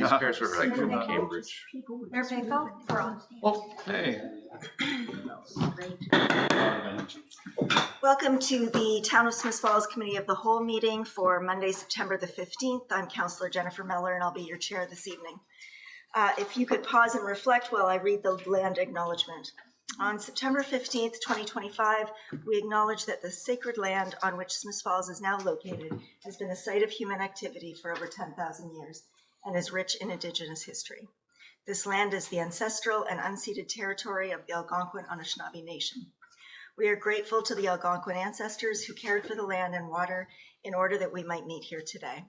These pairs were like from Cambridge. Mayor Pinko, we're on. Oh, hey. Welcome to the Town of Smiths Falls Committee of the Whole meeting for Monday, September the 15th. I'm Councillor Jennifer Meller and I'll be your chair this evening. If you could pause and reflect while I read the land acknowledgement. On September 15th, 2025, we acknowledge that the sacred land on which Smiths Falls is now located has been a site of human activity for over 10,000 years and is rich in Indigenous history. This land is the ancestral and unceded territory of the Algonquin Anishinaabe Nation. We are grateful to the Algonquin ancestors who cared for the land and water in order that we might meet here today.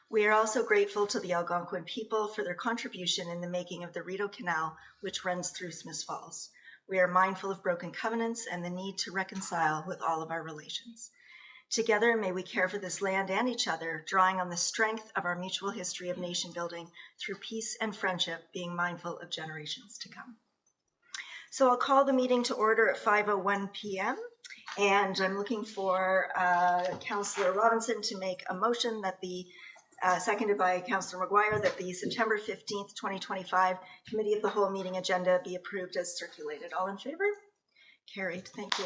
We are also grateful to the Algonquin people for their contribution in the making of the Rideau Canal, which runs through Smiths Falls. We are mindful of broken covenants and the need to reconcile with all of our relations. Together, may we care for this land and each other, drawing on the strength of our mutual history of nation building through peace and friendship, being mindful of generations to come. So I'll call the meeting to order at 5:01 p.m. and I'm looking for Councillor Robinson to make a motion that the seconded by Councillor McGuire, that the September 15th, 2025 Committee of the Whole meeting agenda be approved as circulated. All in favor? Carried. Thank you.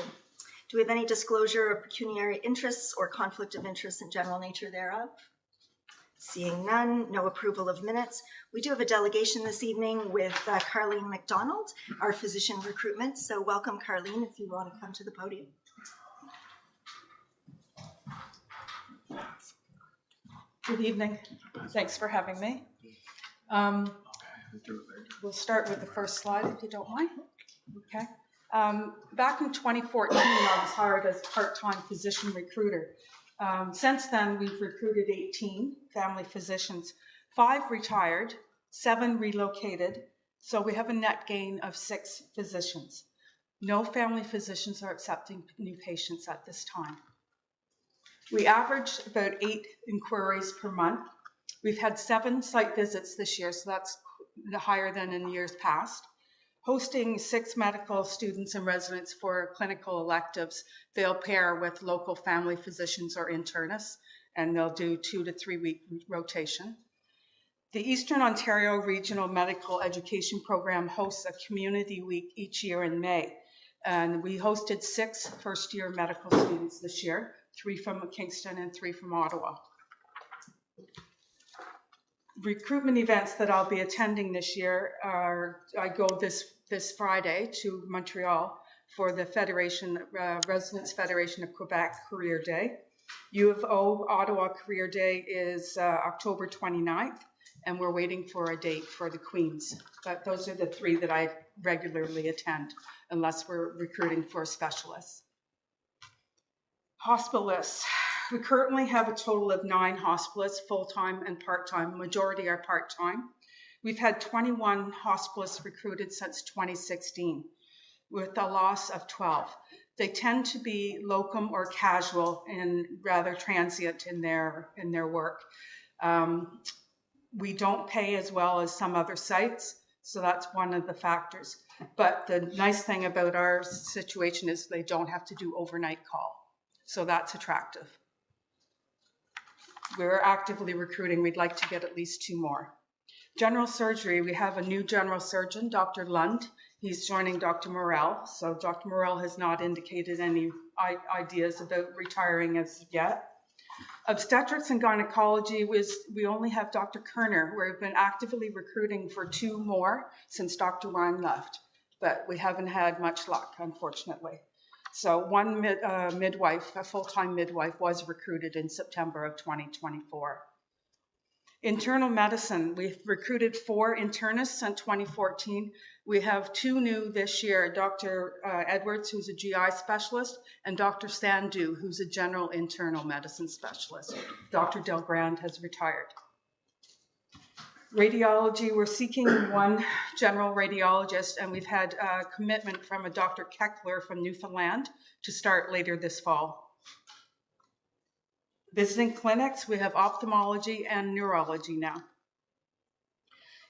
Do we have any disclosure of pecuniary interests or conflict of interest in general nature thereof? Seeing none, no approval of minutes. We do have a delegation this evening with Carlene McDonald, our physician recruitment. So welcome, Carlene, if you want to come to the podium. Good evening. Thanks for having me. We'll start with the first slide, if you don't mind. Okay. Back in 2014, I was hired as part-time physician recruiter. Since then, we've recruited 18 family physicians. 5 retired, 7 relocated, so we have a net gain of 6 physicians. No family physicians are accepting new patients at this time. We averaged about 8 inquiries per month. We've had 7 site visits this year, so that's higher than in years past. Hosting 6 medical students and residents for clinical electives. They'll pair with local family physicians or internists, and they'll do 2 to 3 week rotation. The Eastern Ontario Regional Medical Education Program hosts a community week each year in May. And we hosted 6 first-year medical students this year, 3 from Kingston and 3 from Ottawa. Recruitment events that I'll be attending this year are, I go this Friday to Montreal for the Federation, Residents Federation of Quebec Career Day. U of O Ottawa Career Day is October 29th, and we're waiting for a date for the Queens. But those are the 3 that I regularly attend, unless we're recruiting for specialists. Hospitalists. We currently have a total of 9 hospitalists, full-time and part-time. Majority are part-time. We've had 21 hospitalists recruited since 2016, with a loss of 12. They tend to be locum or casual and rather transient in their work. We don't pay as well as some other sites, so that's one of the factors. But the nice thing about our situation is they don't have to do overnight call, so that's attractive. We're actively recruiting. We'd like to get at least 2 more. General surgery, we have a new general surgeon, Dr. Lund. He's joining Dr. Morell. So Dr. Morell has not indicated any ideas about retiring as yet. Obstetrics and gynecology, we only have Dr. Kerner. We've been actively recruiting for 2 more since Dr. Ryan left, but we haven't had much luck, unfortunately. So one midwife, a full-time midwife, was recruited in September of 2024. Internal medicine, we've recruited 4 internists in 2014. We have 2 new this year, Dr. Edwards, who's a GI specialist, and Dr. Sandhu, who's a general internal medicine specialist. Dr. Delgrand has retired. Radiology, we're seeking 1 general radiologist, and we've had a commitment from a Dr. Keckler from Newfoundland to start later this fall. Visiting clinics, we have ophthalmology and neurology now.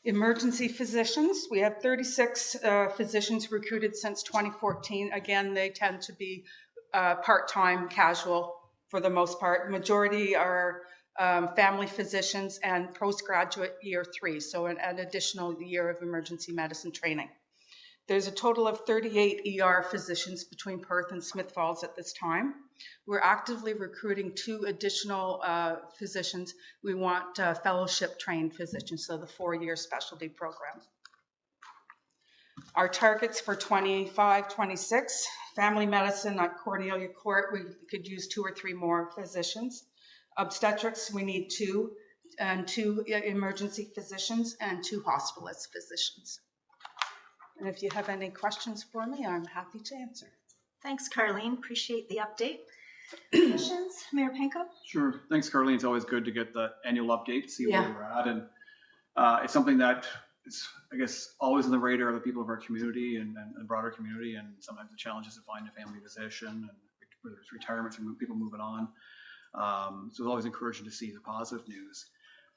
Emergency physicians, we have 36 physicians recruited since 2014. Again, they tend to be part-time, casual for the most part. Majority are family physicians, and postgraduate year 3, so an additional year of emergency medicine training. There's a total of 38 ER physicians between Perth and Smith Falls at this time. We're actively recruiting 2 additional physicians. We want fellowship trained physicians, so the 4-year specialty program. Our targets for 25-26, family medicine at Cornelia Court, we could use 2 or 3 more physicians. Obstetrics, we need 2, and 2 emergency physicians and 2 hospitalist physicians. And if you have any questions for me, I'm happy to answer. Thanks, Carleen. Appreciate the update. Questions? Mayor Panko? Sure. Thanks, Carleen. It's always good to get the annual update, see where Yeah. we're at. And it's something that is, I guess, always on the radar of the people of our community and the broader community. And sometimes the challenge is to find a family physician, and whether it's retirements and people moving on. So it's always encouraging to see the positive news.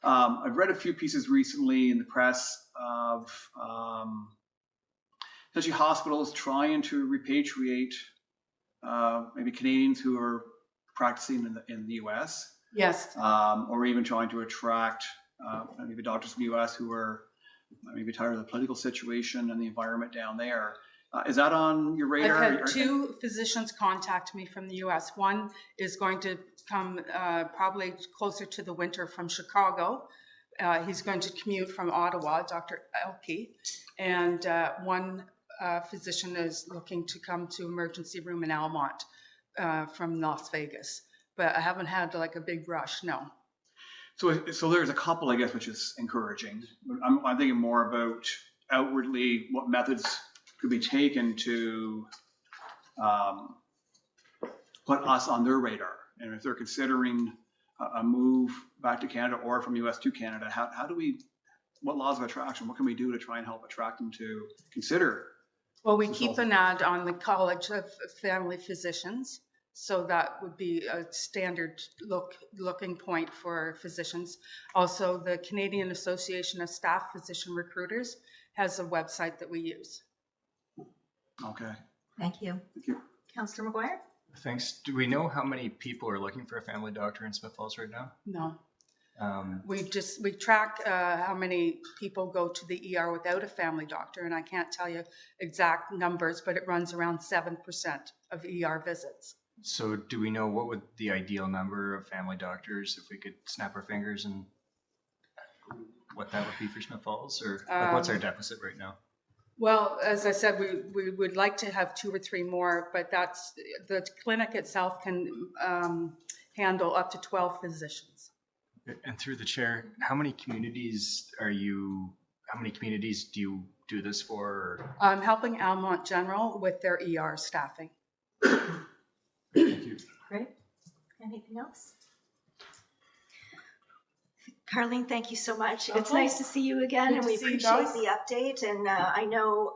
I've read a few pieces recently in the press of especially hospitals trying to repatriate maybe Canadians who are practicing in the U.S. Yes. Or even trying to attract maybe doctors from the U.S. who are maybe tired of the political situation and the environment down there. Is that on your radar? I've had 2 physicians contact me from the U.S. One is going to come probably closer to the winter from Chicago. He's going to commute from Ottawa, Dr. Elke, and one physician is looking to come to emergency room in Almont from Las Vegas. But I haven't had like a big rush, no. So there's a couple, I guess, which is encouraging. I'm thinking more about outwardly what methods could be taken to put us on their radar. And if they're considering a move back to Canada or from US to Canada, how do we, what laws of attraction, what can we do to try and help attract them to consider? Well, we keep an ad on the College of Family Physicians, so that would be a standard looking point for physicians. Also, the Canadian Association of Staff Physician Recruiters has a website that we use. Okay. Thank you. Thank you. Councillor McGuire? Thanks. Do we know how many people are looking for a family doctor in Smith Falls right now? No. We track how many people go to the ER without a family doctor, and I can't tell you exact numbers, but it runs around 7% of ER visits. So do we know what would the ideal number of family doctors, if we could snap our fingers, and what that would be for Smith Falls? Or like, what's our deficit right now? Well, as I said, we would like to have 2 or 3 more, but that's, the clinic itself can handle up to 12 physicians. And through the chair, how many communities do you do this for? Or? I'm helping Almont General with their ER staffing. Thank you. Great. Anything else? Carleen, thank you so much. It's Okay. nice to see you again, Good and to we see you appreciate guys. the update. And I know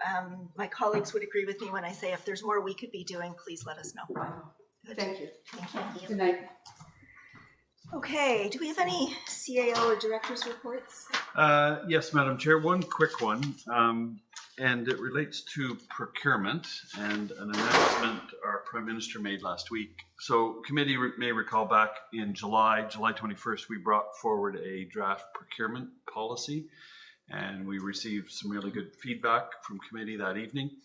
my colleagues would agree with me when I say if there's more we could be doing, please let us know. Good. Thank you. Thank you. Good night. Okay, do we have any CAO or director's reports? Yes, Madam Chair, one quick one, and it relates to procurement and an announcement our Prime Minister made last week. So committee may recall back in July 21st, we brought forward a draft procurement policy, and we received some really good feedback from committee that evening.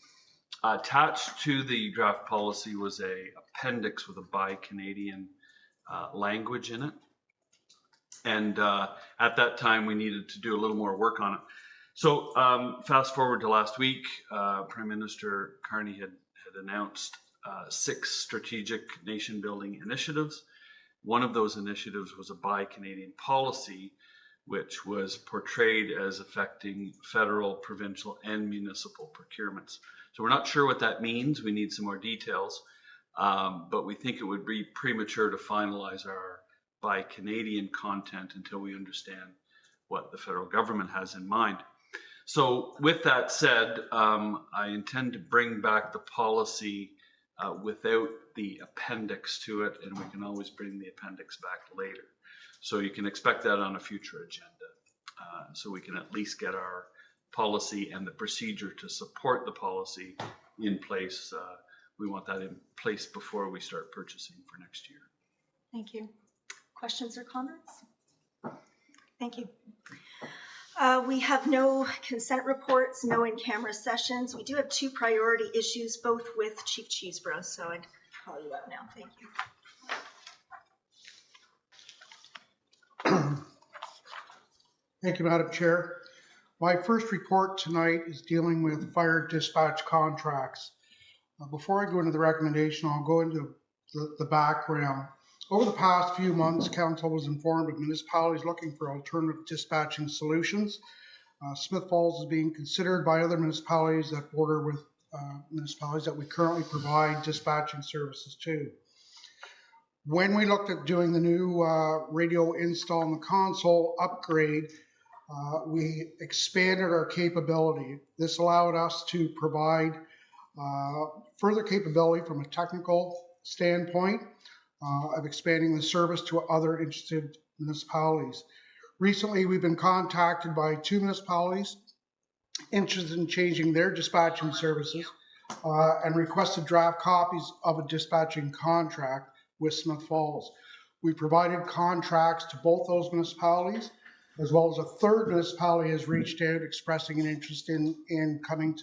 Attached to the draft policy was a appendix with a Buy Canadian language in it. And at that time, we needed to do a little more work on it. So fast forward to last week, Prime Minister Carney had announced 6 strategic nation building initiatives. One of those initiatives was a Buy Canadian policy, which was portrayed as affecting federal, provincial, and municipal procurements. So we're not sure what that means. We need some more details. But we think it would be premature to finalize our Buy Canadian content until we understand what the federal government has in mind. So with that said, I intend to bring back the policy without the appendix to it, and we can always bring the appendix back later. So you can expect that on a future agenda. So we can at least get our policy and the procedure to support the policy in place. We want that in place before we start purchasing for next year. Thank you. Questions or comments? Thank you. We have no consent reports, no in-camera sessions. We do have 2 priority issues, both with Chief Cheesebro, so I'd call you up now. Thank you. Thank you, Madam Chair. My first report tonight is dealing with fire dispatch contracts. Before I go into the recommendation, I'll go into the background. Over the past few months, Council was informed of municipalities looking for alternative dispatching solutions. Smith Falls is being considered by other municipalities that border with municipalities that we currently provide dispatching services to. When we looked at doing the new radio install and the console upgrade, we expanded our capability. This allowed us to provide further capability from a technical standpoint of expanding the service to other interested municipalities. Recently, we've been contacted by 2 municipalities interested in changing their dispatching services and requested draft copies of a dispatching contract with Smith Falls. We provided contracts to both those municipalities, as well as a third municipality has reached out expressing an interest in coming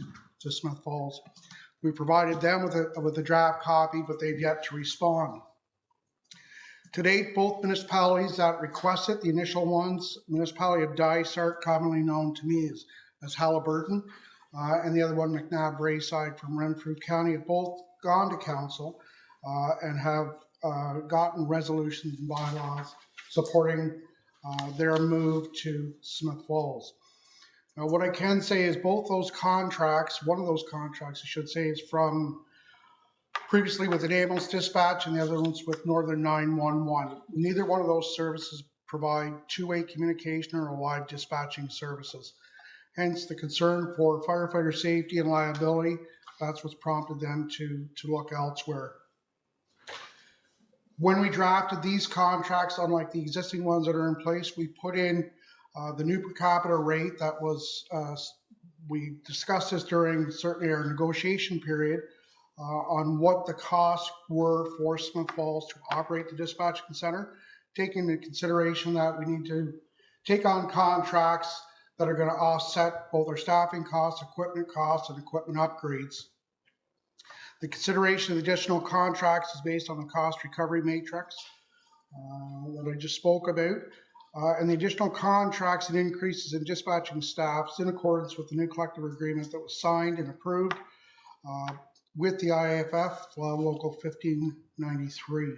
to Smith Falls. We provided them with a draft copy, but they've yet to respond. To date, both municipalities that requested, the initial ones, municipality of Dysart, commonly known to me as Halliburton, and the other one, McNabb Braeside from Renfrew County, have both gone to council and have gotten resolutions and bylaws supporting their move to Smith Falls. Now, what I can say is both those contracts, one of those contracts, I should say, is from previously with an ambulance dispatch and the other one's with Northern 911. Neither one of those services provide 2-way communication or live dispatching services. Hence the concern for firefighter safety and liability. That's what's prompted them to look elsewhere. When we drafted these contracts, unlike the existing ones that are in place, we put in the new per capita rate that was, we discussed this during certainly our negotiation period on what the costs were for Smith Falls to operate the dispatching center, taking into consideration that we need to take on contracts that are going to offset both our staffing costs, and equipment upgrades. The consideration of the additional contracts is based on the cost recovery matrix that I just spoke about. And the additional contracts and increases in dispatching staff is in accordance with the new collective agreement that was signed and approved with the IAFF, Local 1593.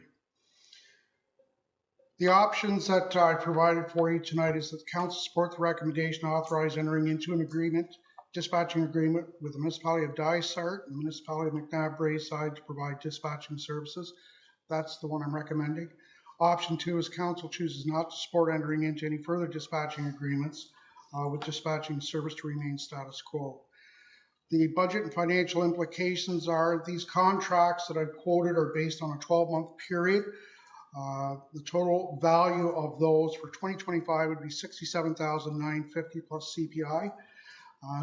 The options that I provided for you tonight is that council support the recommendation to authorize entering into an agreement, dispatching agreement with the municipality of Dysart and the municipality of McNabb Braeside to provide dispatching services. That's the one I'm recommending. Option 2 is council chooses not to support entering into any further dispatching agreements with dispatching service to remain status quo. The budget and financial implications are these contracts that I've quoted are based on a 12-month period. The total value of those for 2025 would be $67,950 plus CPI.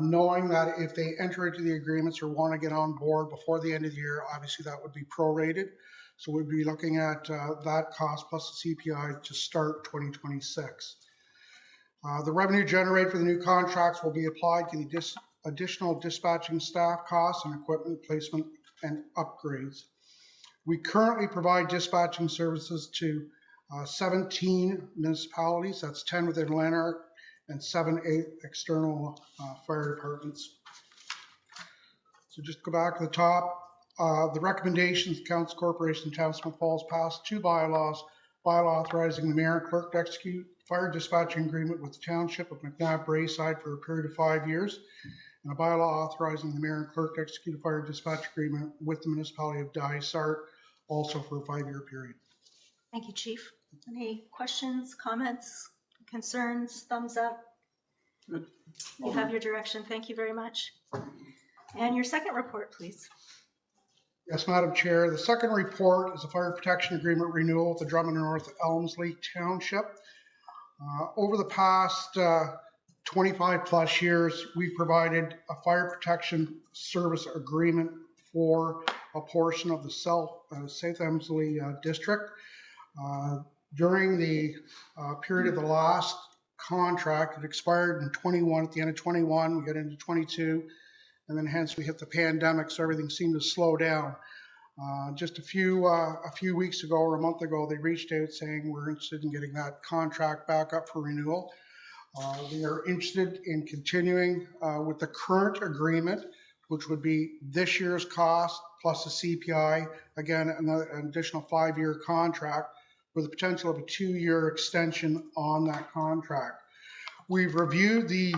Knowing that if they enter into the agreements or want to get on board before the end of the year, obviously that would be prorated. So we'd be looking at that cost plus the CPI to start 2026. The revenue generated for the new contracts will be applied to the additional dispatching staff costs and equipment placement and upgrades. We currently provide dispatching services to 17 municipalities. That's 10 within Lanark and 7 external fire departments. So just go back to the top. The recommendations, Council Corporation Town of Smith Falls passed 2 bylaws. Bylaw authorizing the mayor and clerk to execute fire dispatching agreement with the township of McNabb Braeside for a period of 5 years. And a bylaw authorizing the mayor and clerk to execute a fire dispatch agreement with the municipality of Dysart, also for a 5-year period. Thank you, Chief. Any questions, comments, concerns, thumbs up? Good. You have your direction. Thank you very much. And your second report, please. Yes, Madam Chair. The second report is a fire protection agreement renewal with the Drummond North Elmsley Township. Over the past 25 plus years, we've provided a fire protection service agreement for a portion of the South Elmsley district. During the period of the last contract. It expired in 21, at the end of 21, we got into 22, and then hence we hit the pandemic, so everything seemed to slow down. Just a few weeks ago or a month ago, they reached out saying we're interested in getting that contract back up for renewal. They are interested in continuing with the current agreement, which would be this year's cost plus the CPI, again, an additional 5-year contract with the potential of a 2-year extension on that contract. We've reviewed the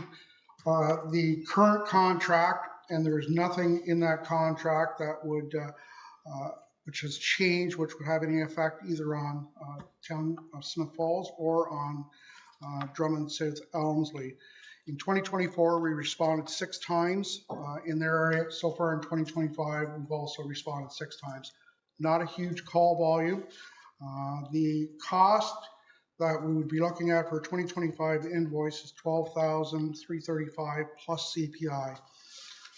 current contract, and there is nothing in that contract that would which has changed, which would have any effect either on Town of Smith Falls or on Drummond South Elmsley. In 2024, we responded 6 times in their area. So far in 2025, we've also responded 6 times. Not a huge call volume. The cost that we would be looking at for a 2025 invoice is $12,335 plus CPI.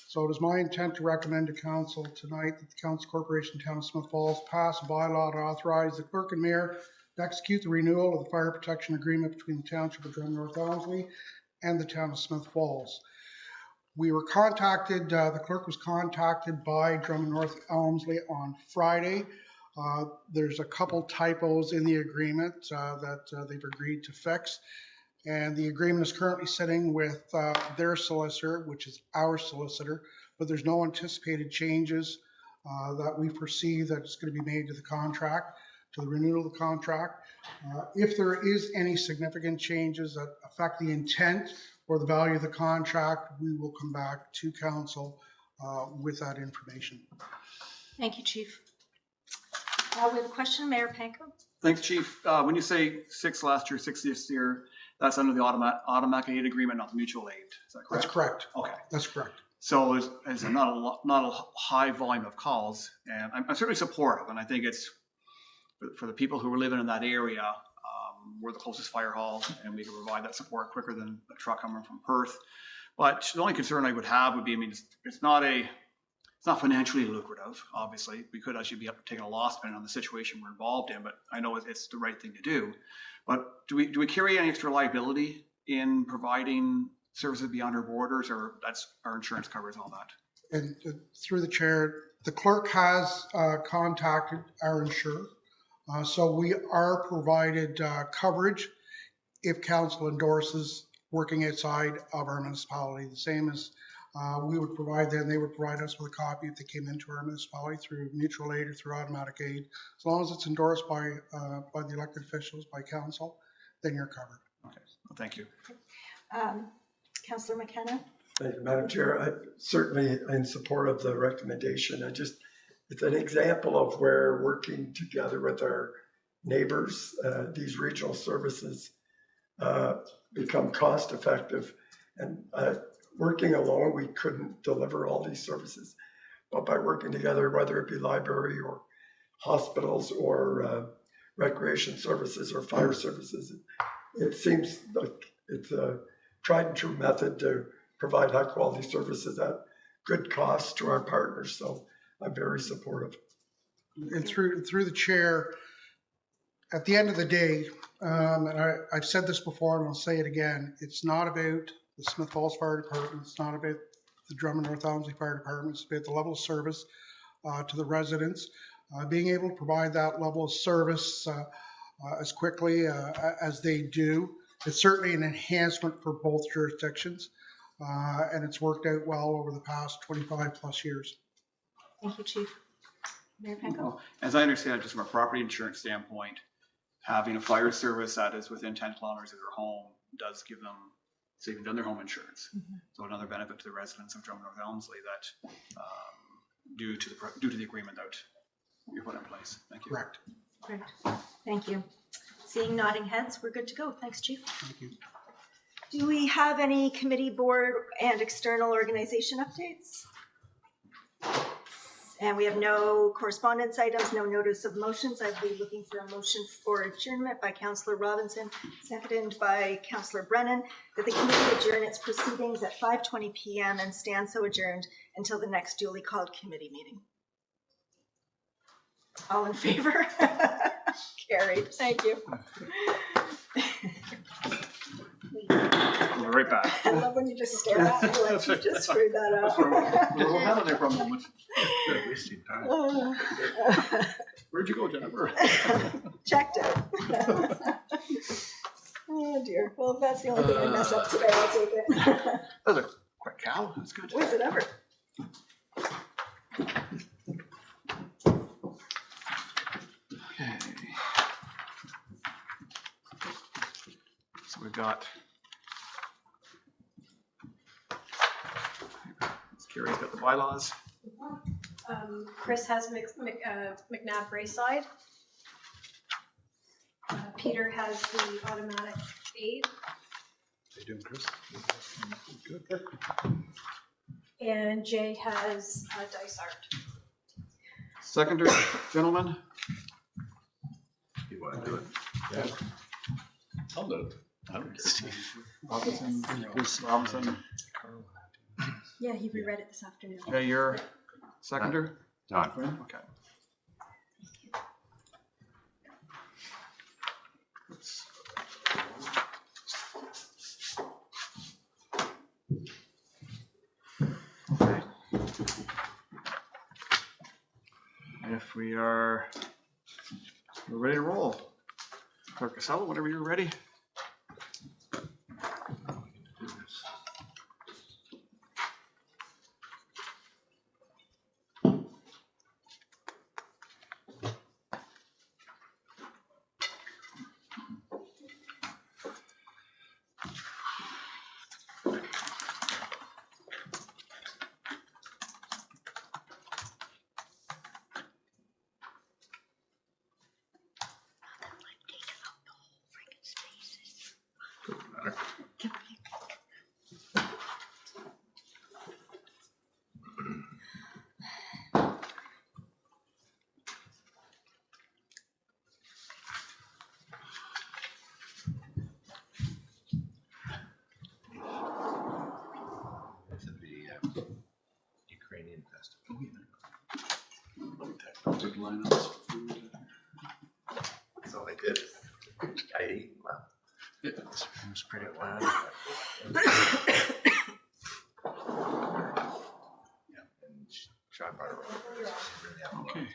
So it is my intent to recommend to Council tonight that the Council Corporation Town of Smith Falls pass a bylaw to authorize the clerk and mayor to execute the renewal of the fire protection agreement between the Township of Drummond North Elmsley and the Town of Smith Falls. We were contacted, the clerk was contacted by Drummond North Elmsley on Friday. There's a couple typos in the agreement that they've agreed to fix. And the agreement is currently sitting with their solicitor, which is our solicitor, but there's no anticipated changes that we foresee that's going to be made to the contract, to the renewal of the contract. If there is any significant changes that affect the intent or the value of the contract, we will come back to Council with that information. Thank you, Chief. We have a question, Mayor Panko. Thanks, Chief. When you say 6 last year, 6 this year, that's under the automatic aid agreement, not the mutual aid. Is that correct? That's correct. Okay. That's correct. So there's not a high volume of calls, and I'm certainly supportive. And I think it's for the people who are living in that area. We're the closest fire hall, and we can provide that support quicker than a truck coming from Perth. But the only concern I would have would be, I mean, it's not financially lucrative. Obviously, we could actually be taking a loss depending on the situation we're involved in. But I know it's the right thing to do. But do we carry any extra liability in providing services beyond our borders, or that's our insurance covers all that? And through the chair, the clerk has contacted our insurer. So we are provided coverage if council endorses working outside of our municipality. The same as we would provide them, they would provide us with a copy if they came into our municipality through mutual aid or through automatic aid. As long as it's endorsed by the elected officials, by council, then you're covered. Okay, well, thank you. Councillor McKenna. Thank you, Madam Chair. I certainly in support of the recommendation. It's an example of where working together with our neighbors, these regional services become cost effective. And working alone, we couldn't deliver all these services. But by working together, whether it be library or hospitals or recreation services or fire services, it seems like it's a tried and true method to provide high quality services at good cost to our partners. So I'm very supportive. And through the chair, at the end of the day, and I've said this before and I'll say it again, it's not about the Smith Falls Fire Department, it's not about the Drummond North Elmsley Fire Department, it's about the level of service to the residents. Being able to provide that level of service as quickly as they do, it's certainly an enhancement for both jurisdictions, and it's worked out well over the past 25 plus years. Thank you, Chief. Mayor Panko. Well, as I understand it, just from a property insurance standpoint, having a fire service that is within 10 kilometers of their home does give them savings on their home insurance. Mm-hmm. So another benefit to the residents of Drummond North Elmsley that due to the agreement that you put in place. Thank you. Correct. Great. Thank you. Seeing nodding heads, we're good to go. Thanks, Chief. Thank you. Do we have any committee, board, and external organization updates? And we have no correspondence items, no notice of motions. I'd be looking for a motion for adjournment by Councillor Robinson, seconded by Councillor Brennan, that the committee adjourn its proceedings at 5:20 p.m. and stand so adjourned until the next duly called committee meeting. All in favor? Carried. Thank you. be right back. I love when you just stare at me like you just screwed that up. We'll have it there for a moment. Wasting time. Where'd you go, Jennifer? Checked it. Oh dear. Well, if that's the only thing I mess up today, I'll take it. That was a quick cow. That's good. Was it ever? Okay. So we've got. Carrie's got the bylaws. Chris has McNabb Braeside. Peter has the automatic aid. How you doing, Chris? Good. And Jay has Dysart. Seconder, gentlemen. You want to do it? Yeah. I'll do it. I don't care. Robinson. Yeah, he reread it this afternoon. Okay, you're seconder? Don. Okay. Okay. If we're ready to roll. Clerk Casella, whenever you're ready. Ukrainian festival. Big lineups. That's all I did. I ate. Wow. It was pretty loud. Okay.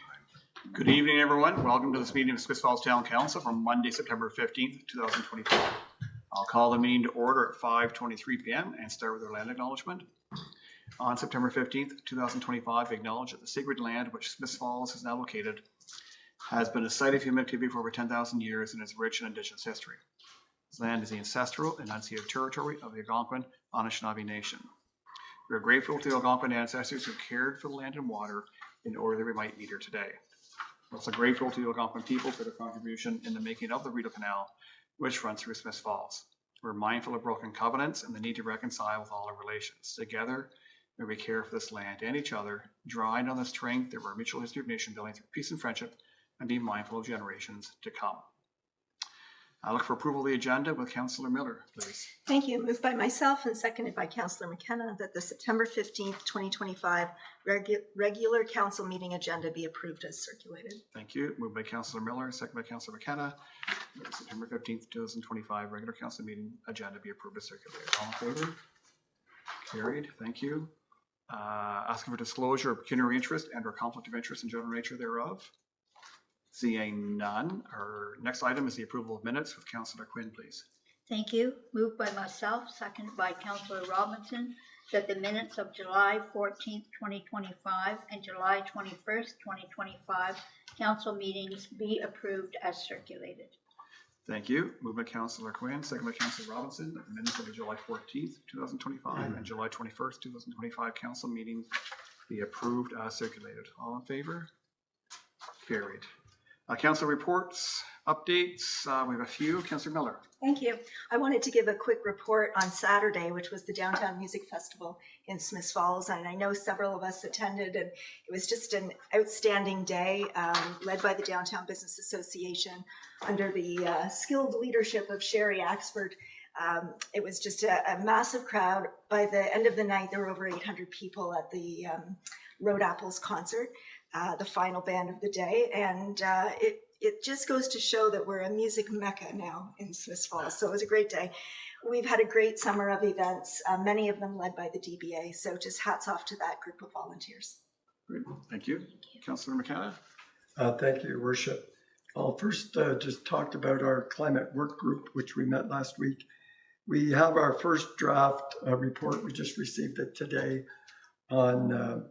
Good evening, everyone. Welcome to this meeting of Smith Falls Town Council from Monday, September 15th, 2025. I'll call the meeting to order at 5:23 p.m. and start with our land acknowledgement. On September 15th, 2025, we acknowledge that the sacred land which Smith Falls is now located has been a site of human activity for over 10,000 years and is rich in indigenous history. This land is the ancestral and unceded territory of the Algonquin Anishinaabe Nation. We are grateful to the Algonquin ancestors who cared for the land and water in order that we might meet here today. We're also grateful to the Algonquin people for their contribution in the making of the Rideau Canal, which runs through Smith Falls. We're mindful of broken covenants and the need to reconcile with all our relations. Together, may we care for this land and each other, drawing on the strength of our mutual history of nation building through peace and friendship, and be mindful of generations to come. I look for approval of the agenda with Councillor Miller, please. Thank you. Moved by myself and seconded by Councillor McKenna that the September 15th, 2025 regular council meeting agenda be approved as circulated. Thank you. Moved by Councillor Miller, seconded by Councillor McKenna. The September 15th, 2025 regular council meeting agenda be approved as circulated. All in favor? Carried. Thank you. Asking for disclosure of pecuniary interest and or conflict of interest in general nature thereof. Seeing none, our next item is the approval of minutes with Councillor Quinn, please. Thank you. Moved by myself, seconded by Councillor Robinson, that the minutes of July 14th, 2025 and July 21st, 2025 council meetings be approved as circulated. Thank you. Moved by Councillor Quinn, seconded by Councillor Robinson, that the minutes of the July 14th, 2025 and July 21st, 2025 council meetings be approved as circulated. All in favor? Carried. Council reports, updates. We have a few. Councillor Miller. Thank you. I wanted to give a quick report on Saturday, which was the Downtown Music Festival in Smith Falls. And I know several of us attended, and it was just an outstanding day led by the Downtown Business Association under the skilled leadership of Sherry Axford. It was just a massive crowd. By the end of the night, there were over 800 people at the Road Apples concert, the final band of the day. And it just goes to show that we're a music mecca now in Smith Falls. So it was a great day. we've had a great summer of events, many of them led by the DBA. So just hats off to that group of volunteers. Great, thank you. Councillor McKenna? Thank you, Your Worship. I'll first just talk about our climate work group, which we met last week. We have our first draft report. We just received it today on,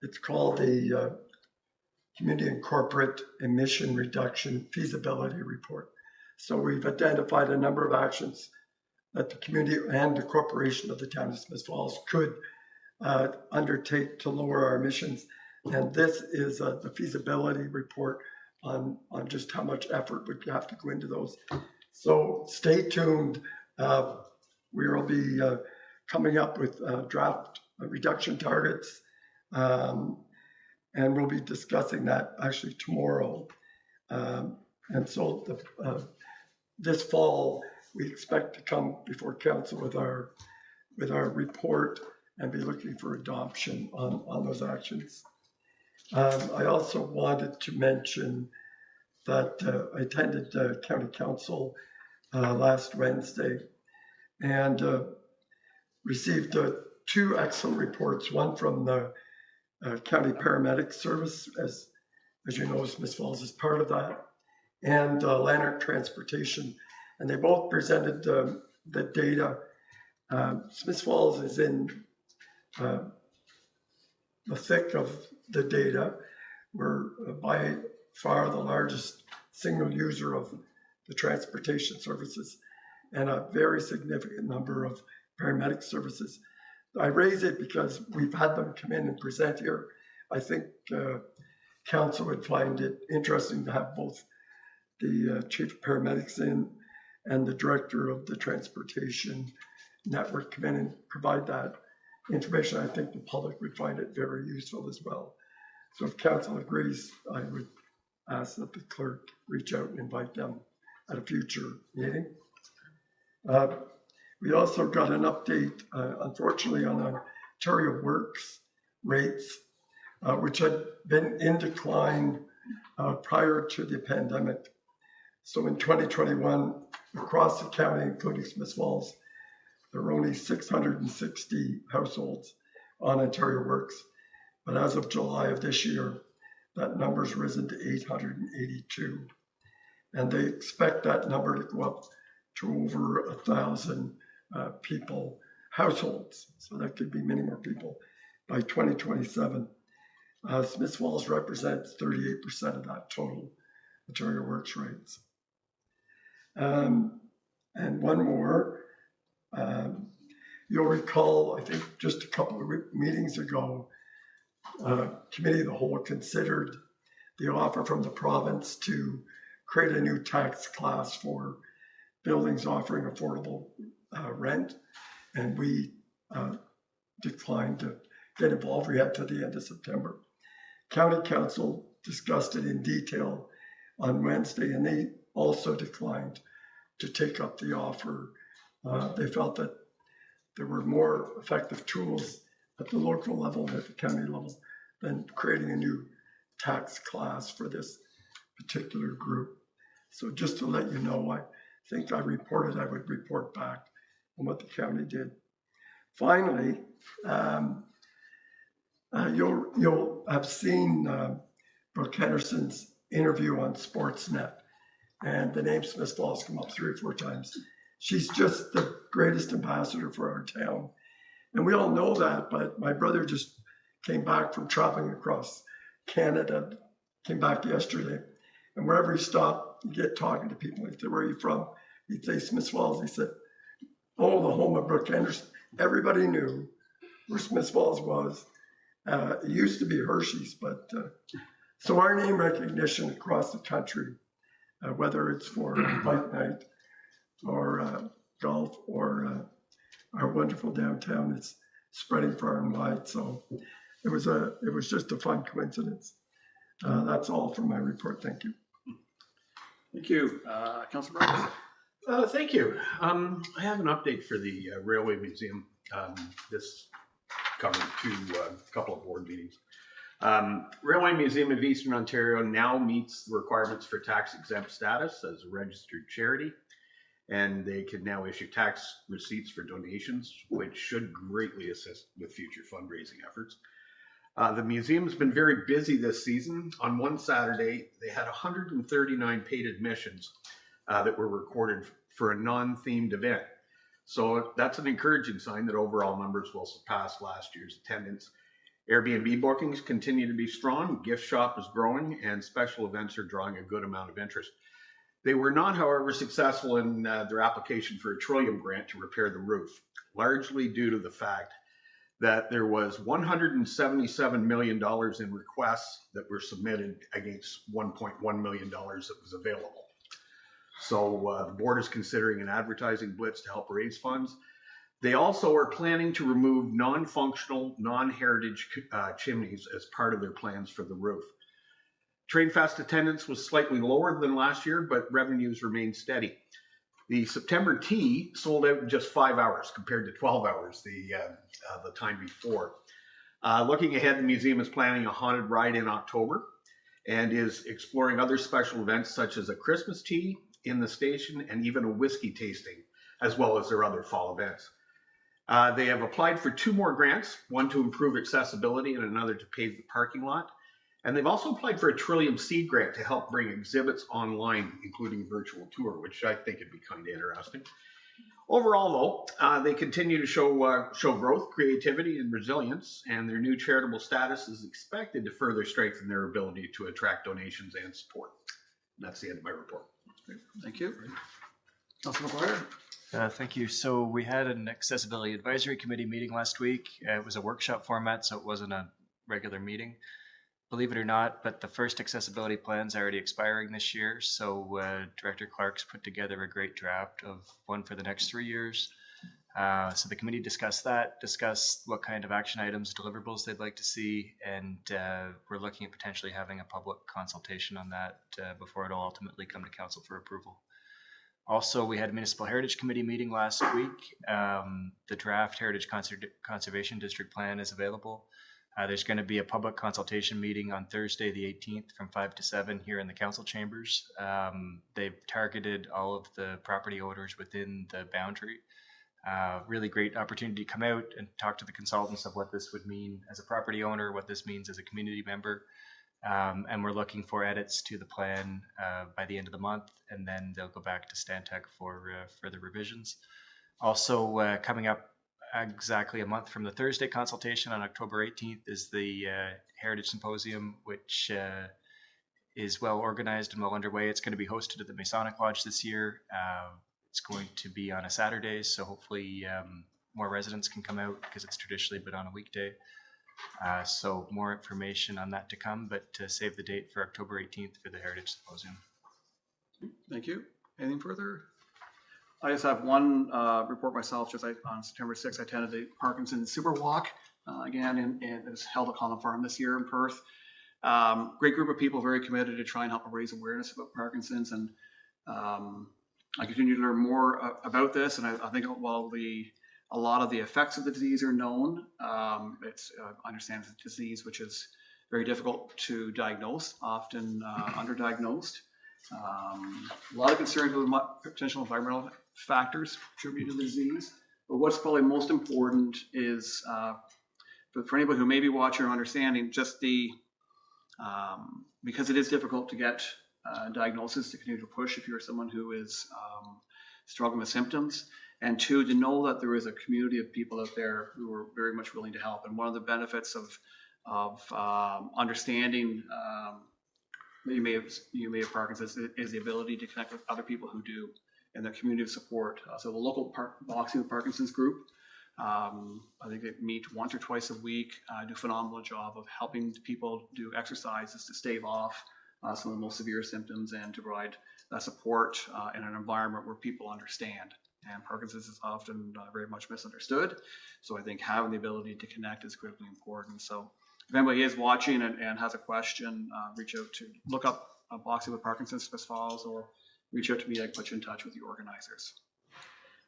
it's called the Community and Corporate Emission Reduction Feasibility Report. So we've identified a number of actions that the community and the corporation of the town of Smith Falls could undertake to lower our emissions. And this is the feasibility report on just how much effort would have to go into those. So stay tuned. We will be coming up with draft reduction targets, and we'll be discussing that actually tomorrow. And so this fall, we expect to come before council with our report and be looking for adoption on those actions. I also wanted to mention that I attended County Council last Wednesday and received 2 excellent reports, one from the County Paramedic Service, as you know, Smith Falls is part of that, and Lanark Transportation. And they both presented the data. Smith Falls is in the thick of the data. We're by far the largest single user of the transportation services and a very significant number of paramedic services. I raise it because we've had them come in and present here. I think council would find it interesting to have both the chief of paramedics in and the director of the transportation network come in and provide that information. I think the public would find it very useful as well. So if council agrees, I would ask that the clerk reach out and invite them at a future meeting. We also got an update, unfortunately, on Ontario Works rates, which had been in decline prior to the pandemic. So in 2021, across the county, including Smith Falls, there were only 660 households on Ontario Works. But as of July of this year, that number's risen to 882. And they expect that number to go up to over 1,000 people, households. So that could be many more people by 2027. Smith Falls represents 38% of that total Ontario Works rates. And one more, you'll recall, I think just a couple of meetings ago, Committee of the Whole considered the offer from the province to create a new tax class for buildings offering affordable rent. And we declined to get involved. We had to the end of September. County Council discussed it in detail on Wednesday, and they also declined to take up the offer. They felt that there were more effective tools at the local level and at the county level than creating a new tax class for this particular group. So just to let you know, I think I reported I would report back on what the county did. Finally, you'll have seen Brooke Henderson's interview on Sportsnet, and the name Smith Falls come up 3 or 4 times. She's just the greatest ambassador for our town. And we all know that, but my brother just came back from traveling across Canada, came back yesterday. And wherever he stopped, he'd get talking to people. He'd say, "Where are you from?" He'd say, "Smith Falls." He said, "Oh, the home of Brooke Henderson." Everybody knew where Smith Falls was. It used to be Hershey's, but so our name recognition across the country, whether it's for bike night or golf or our wonderful downtown, is spreading far and wide. So it was just a fun coincidence. That's all for my report. Thank you. Thank you. Councillor Brown? Thank you. I have an update for the Railway Museum. This covered a couple of board meetings. Railway Museum of Eastern Ontario now meets the requirements for tax exempt status as a registered charity. and they can now issue tax receipts for donations, which should greatly assist with future fundraising efforts. The museum's been very busy this season. On one Saturday, they had 139 paid admissions that were recorded for a non-themed event. So that's an encouraging sign that overall numbers will surpass last year's attendance. Airbnb bookings continue to be strong, gift shop is growing, and special events are drawing a good amount of interest. They were not, however, successful in their application for a Trillium grant to repair the roof, largely due to the fact that there was $177 million in requests that were submitted against $1.1 million that was available. So the board is considering an advertising blitz to help raise funds. They also are planning to remove non-functional, non-heritage chimneys as part of their plans for the roof. Trainfest attendance was slightly lower than last year, but revenues remained steady. The September tea sold out in just 5 hours compared to 12 hours the time before. Looking ahead, the museum is planning a haunted ride in October and is exploring other special events such as a Christmas tea in the station and even a whiskey tasting, as well as their other fall events. They have applied for 2 more grants, one to improve accessibility and another to pave the parking lot. And they've also applied for a Trillium Seed grant to help bring exhibits online, including a virtual tour, which I think would be kind of interesting. Overall, though, they continue to show growth, creativity, and resilience, and their new charitable status is expected to further strengthen their ability to attract donations and support. And that's the end of my report. Great. Thank you. Councilor McGuire. Thank you. So we had an Accessibility Advisory Committee meeting last week. It was a workshop format, so it wasn't a regular meeting. Believe it or not, but the first accessibility plan is already expiring this year. So Director Clark's put together a great draft of one for the next 3 years. So the committee discussed what kind of action items, deliverables they'd like to see, and we're looking at potentially having a public consultation on that before it'll ultimately come to council for approval. Also, we had a Municipal Heritage Committee meeting last week. The draft Heritage Conservation District Plan is available. There's going to be a public consultation meeting on Thursday, the 18th from 5 to 7 here in the council chambers. They've targeted all of the property owners within the boundary. Really great opportunity to come out and talk to the consultants of what this would mean as a property owner, what this means as a community member. And we're looking for edits to the plan by the end of the month, and then they'll go back to Stantec for further revisions. Also coming up exactly a month from the Thursday consultation on October 18th is the Heritage Symposium, which is well organized and well underway. It's going to be hosted at the Masonic Lodge this year. It's going to be on a Saturday, so hopefully more residents can come out because it's traditionally been on a weekday. So more information on that to come, but to save the date for October 18th for the Heritage Symposium. Thank you. Anything further? I just have one report myself. On September 6th, I attended the Parkinson's Super Walk again, and it was held at Collin Farm this year in Perth. Great group of people, very committed to try and help raise awareness about Parkinson's, and I continue to learn more about this. And I think while a lot of the effects of the disease are known, I understand it's a disease which is very difficult to diagnose, often underdiagnosed. A lot of concerns with potential environmental factors contributing to the disease. But what's probably most important is for anybody who may be watching or understanding, just because it is difficult to get diagnosis, to continue to push if you're someone who is struggling with symptoms, and 2, to know that there is a community of people out there who are very much willing to help. And one of the benefits of understanding that you may have Parkinson's is the ability to connect with other people who do, and the community of support. So the local Boxing with Parkinson's group, I think they meet once or twice a week, do a phenomenal job of helping people do exercises to stave off some of the most severe symptoms and to provide that support in an environment where people understand. And Parkinson's is often very much misunderstood. So I think having the ability to connect is critically important. So if anybody is watching and has a question, look up Boxing with Parkinson's Smith Falls, or reach out to me. I can put you in touch with the organizers.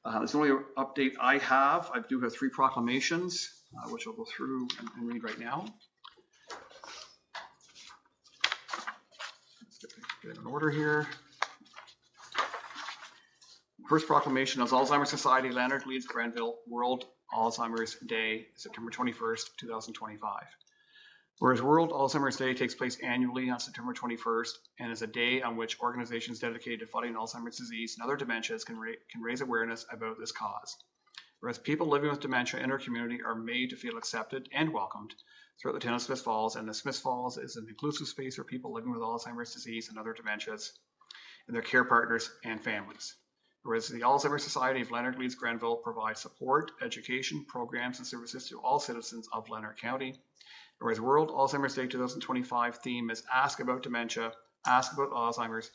That's the only update I have. I do have 3 proclamations, which I'll go through and read right now. Let's get in order here. First proclamation is Alzheimer's Society, Leonard Leeds, Granville, World Alzheimer's Day, September 21st, 2025. Whereas World Alzheimer's Day takes place annually on September 21st and is a day on which organizations dedicated to fighting Alzheimer's disease and other dementias can raise awareness about this cause. Whereas people living with dementia in our community are made to feel accepted and welcomed throughout the town of Smith Falls, and the Smith Falls is an inclusive space for people living with Alzheimer's disease and other dementias and their care partners and families. Whereas the Alzheimer's Society of Leonard Leeds Grenville provides support, education, programs, and services to all citizens of Leonard County. Whereas World Alzheimer's Day 2025 theme is Ask About Dementia, Ask About Alzheimer's,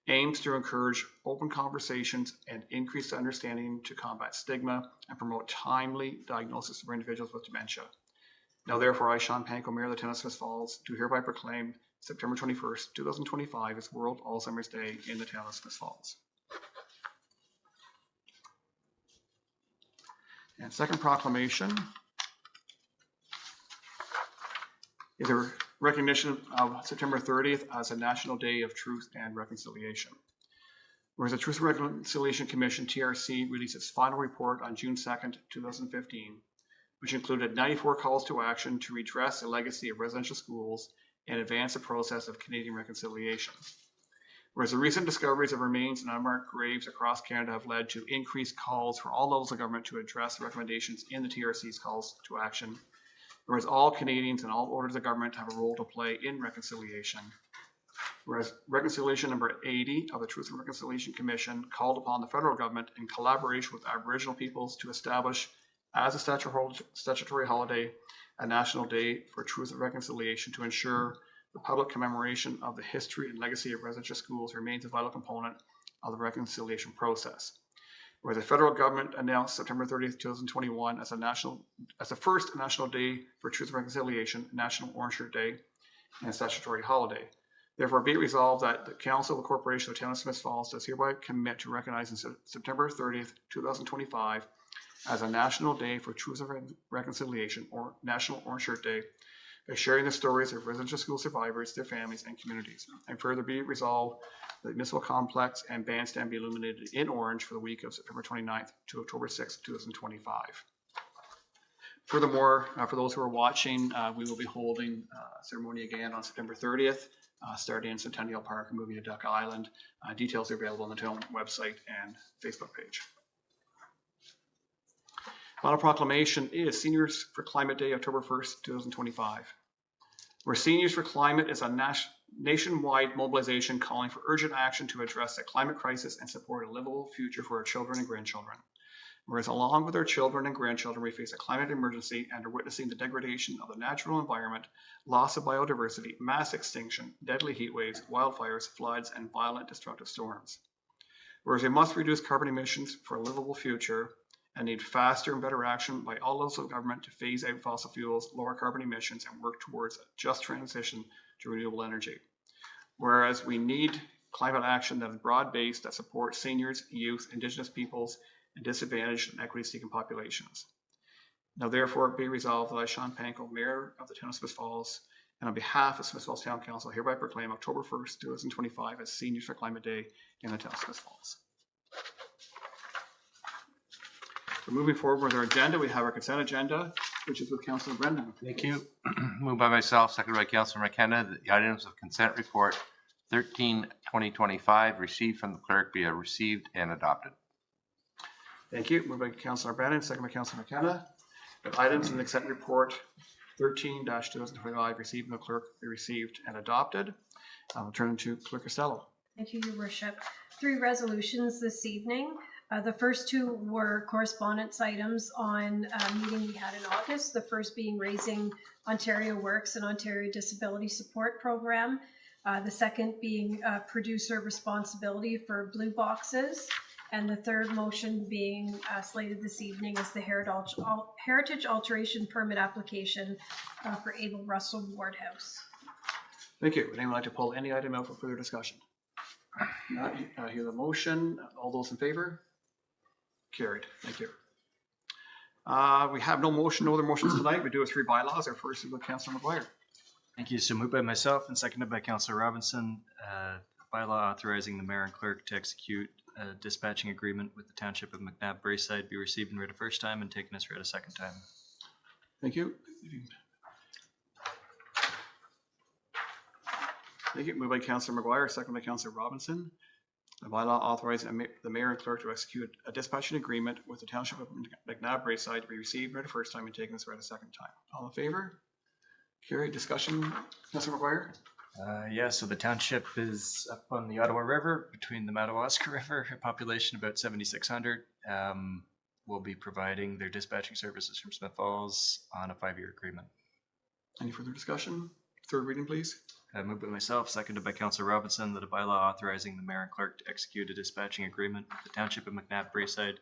aims to encourage open conversations and increase understanding to combat stigma and promote timely diagnosis for individuals with dementia. Now therefore, I, Sean Panko, Mayor of the Town of Smith Falls, do hereby proclaim September 21st, 2025 as World Alzheimer's Day in the Town of Smith Falls. And second proclamation is a recognition of September 30th as a National Day of Truth and Reconciliation. Whereas the Truth and Reconciliation Commission, TRC, released its final report on June 2nd, 2015, which included 94 calls to action to redress the legacy of residential schools and advance the process of Canadian reconciliation. Whereas the recent discoveries of remains and unmarked graves across Canada have led to increased calls for all levels of government to address the recommendations in the TRC's calls to action. Whereas all Canadians and all orders of government have a role to play in reconciliation. Whereas Reconciliation number 80 of the Truth and Reconciliation Commission called upon the federal government in collaboration with Aboriginal peoples to establish as a statutory holiday a National Day for Truth and Reconciliation to ensure the public commemoration of the history and legacy of residential schools remains a vital component of the reconciliation process. Where the federal government announced September 30th, 2021 as the first National Day for Truth and Reconciliation, National Orange Shirt Day, and a statutory holiday. Therefore, be it resolved that the Council of the Corporation of the Town of Smith Falls does hereby commit to recognizing September 30th, 2025 as a National Day for Truth and Reconciliation, or National Orange Shirt Day, by sharing the stories of residential school survivors, their families, and communities. And further be it resolved that the municipal complex and bandstand be illuminated in orange for the week of September 29th to October 6th, 2025. Furthermore, for those who are watching, we will be holding a ceremony again on September 30th, starting in Centennial Park and moving to Duck Island. Details are available on the town website and Facebook page. Final proclamation is Seniors for Climate Day, October 1st, 2025. Where Seniors for Climate is a nationwide mobilization calling for urgent action to address the climate crisis and support a livable future for our children and grandchildren. Whereas along with our children and grandchildren, we face a climate emergency and are witnessing the degradation of the natural environment, loss of biodiversity, mass extinction, deadly heat waves, wildfires, floods, and violent destructive storms. Whereas we must reduce carbon emissions for a livable future and need faster and better action by all levels of government to phase out fossil fuels, lower carbon emissions, and work towards a just transition to renewable energy. Whereas we need climate action that is broad-based, that supports seniors, youth, Indigenous peoples, and disadvantaged and equity-seeking populations. Now therefore be resolved that I, Sean Panko, Mayor of the Town of Smith Falls, and on behalf of Smith Falls Town Council, hereby proclaim October 1st, 2025 as Seniors for Climate Day in the Town of Smith Falls. So moving forward with our agenda, we have our consent agenda, which is with Councillor Brendan. Thank you. Moved by myself, seconded by Councillor McKenna, that the items of consent report 13/2025 received from the clerk be received and adopted. Thank you. Moved by Councillor Brennan, second by Councillor McKenna. The items in the consent report 13-2025 received from the clerk be received and adopted. I'll turn to Clerk Costello. Thank you, Your Worship. 3 resolutions this evening. The first 2 were correspondence items on a meeting we had in August. The first being Raising Ontario Works and Ontario Disability Support Program. The second being producer responsibility for blue boxes. And the third motion being slated this evening is the Heritage Alteration Permit application for Abel Russell Ward House. Thank you. Would anyone like to pull any item out for further discussion? Not hear the motion. All those in favor? Carried. Thank you. We have no other motions tonight. We do have 3 bylaws. Our first is with Councillor McGuire. Thank you. So moved by myself and seconded by Councillor Robinson. Bylaw authorizing the mayor and clerk to execute a dispatching agreement with the Township of McNabb Braeside be received and read a first time and taken as read a second time. Thank you. Thank you. Moved by Councillor McGuire, second by Councillor Robinson. A bylaw authorizing the mayor and clerk to execute a dispatching agreement with the Township of McNabb Braeside to be received and read a first time and taken as read a second time. All in favor? Carried. Discussion. Councillor McGuire? Yeah, so the township is up on the Ottawa River between the Madawaska River, a population about 7,600. Will be providing their dispatching services from Smith Falls on a 5-year agreement. Any further discussion? Third reading, please. Moved by myself, seconded by Councillor Robinson, that a bylaw authorizing the mayor and clerk to execute a dispatching agreement with the Township of McNabb Braeside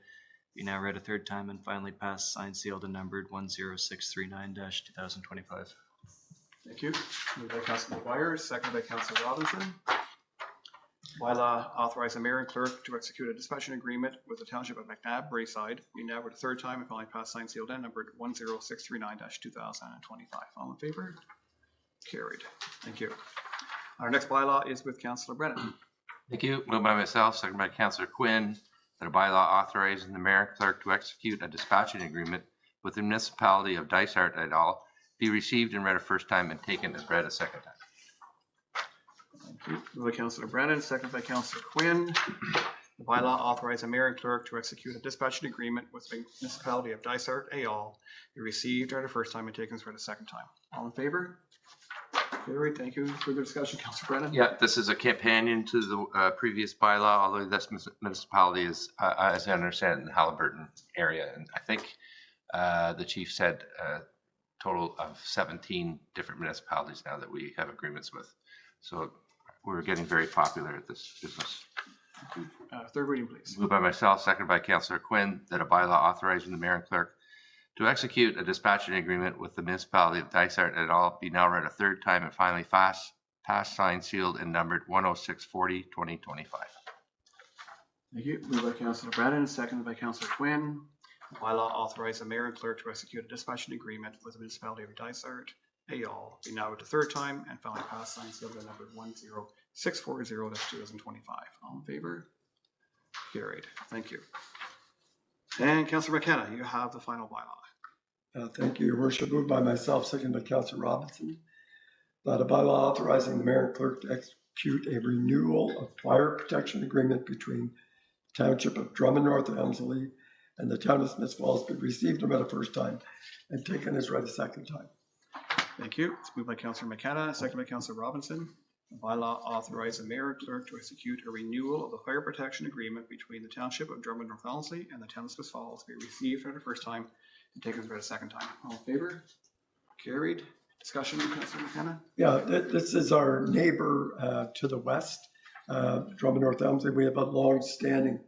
be now read a third time and finally passed, signed, sealed, and numbered 10639-2025. Thank you. Moved by Councillor McGuire, seconded by Councillor Robinson. Bylaw authorizing the mayor and clerk to execute a dispatching agreement with the Township of McNabb Braeside be now read a third time and finally passed, signed, sealed, and numbered 10639-2025. All in favor? Carried. Thank you. Our next bylaw is with Councillor Brennan. Thank you. Moved by myself, second by Councillor Quinn, that a bylaw authorizing the mayor and clerk to execute a dispatching agreement with the municipality of Dysart et al. Be received and read a first time and taken as read a second time. Thank you. Moved by Councillor Brennan, seconded by Councillor Quinn. The bylaw authorizing the mayor and clerk to execute a dispatching agreement with the municipality of Dysart et al. Be received, read a first time, and taken as read a second time. All in favor? Carried. Thank you. Further discussion, Councillor Brennan? Yeah, this is a companion to the previous bylaw, although this municipality is, as I understand, in the Halliburton area. And I think the chief said a total of 17 different municipalities now that we have agreements with. So we're getting very popular at this business. Third reading, please. Moved by myself, seconded by Councillor Quinn, that a bylaw authorizing the mayor and clerk to execute a dispatching agreement with the municipality of Dysart et al. Be now read a third time and finally passed, signed, sealed, and numbered 10640-2025. Thank you. Moved by Councillor Brennan, seconded by Councillor Quinn. Bylaw authorizing the mayor and clerk to execute a dispatching agreement with the municipality of Dysart et al. Be now read a third time and finally passed, signed, sealed, and numbered 10640-2025. All in favor? Carried. Thank you. And Councillor McKenna, you have the final bylaw. Thank you, Your Worship. Moved by myself, seconded by Councillor Robinson, that a bylaw authorizing the mayor and clerk to execute a renewal of fire protection agreement between Township of Drummond North Elmsley and the Town of Smith Falls be received and read a first time and taken as read a second time. Thank you. It's moved by Councillor McKenna, seconded by Councillor Robinson. The bylaw authorizing the mayor and clerk to execute a renewal of the fire protection agreement between the Township of Drummond North Elmsley and the Town of Smith Falls be received for the first time and taken as read a second time. All in favor? Carried. Discussion, Councillor McKenna? Yeah, this is our neighbor to the west, Drummond North Elmsley. We have a long-standing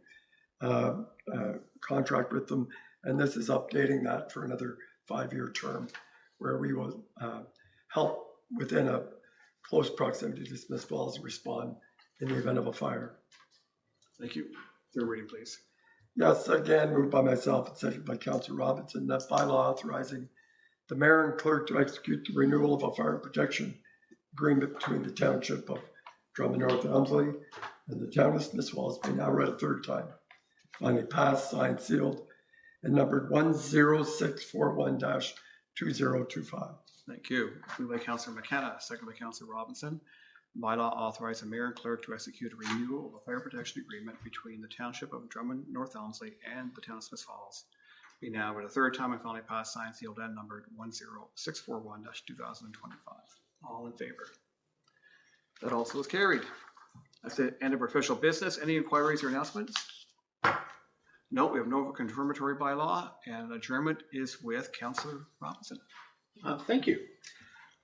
contract with them, and this is updating that for another 5-year term where we will help within a close proximity to Smith Falls respond in the event of a fire. Thank you. Third reading, please. Yes, again, moved by myself and seconded by Councillor Robinson, that bylaw authorizing the mayor and clerk to execute the renewal of a fire protection agreement between the Township of Drummond North Elmsley and the Town of Smith Falls be now read a third time. Finally passed, signed, sealed, and numbered 10641-2025. Thank you. Moved by Councillor McKenna, seconded by Councillor Robinson. Bylaw authorizing the mayor and clerk to execute a renewal of a fire protection agreement between the Township of Drummond North Elmsley and the Town of Smith Falls. Be now read a third time and finally passed, signed, sealed, and numbered 10641-2025. All in favor? That also is carried. That's the end of our official business. Any inquiries or announcements? No, we have no confirmatory bylaw, and adjournment is with Councillor Robinson. Thank you.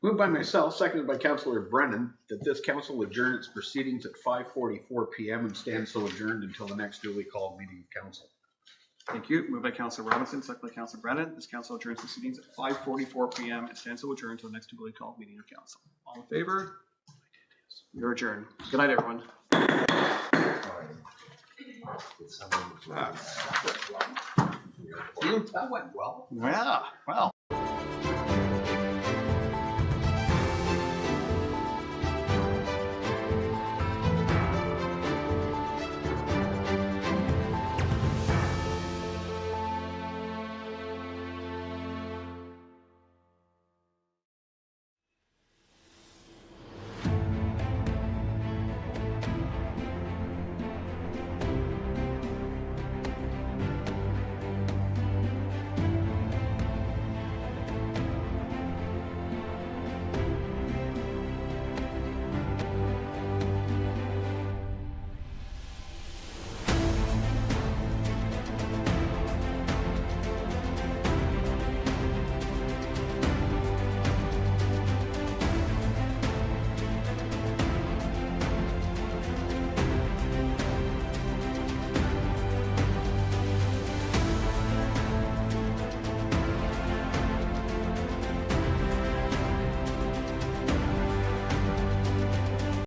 Moved by myself, seconded by Councillor Brennan, that this council adjourn its proceedings at 5:44 p.m. and stand so adjourned until the next duly called meeting of council. Thank you. Moved by Councillor Robinson, seconded by Councillor Brennan. This council adjourns proceedings at 5:44 p.m. and stands so adjourned until the next duly called meeting of council. All in favor? You're adjourned. Good night, everyone. That went well. Yeah, well.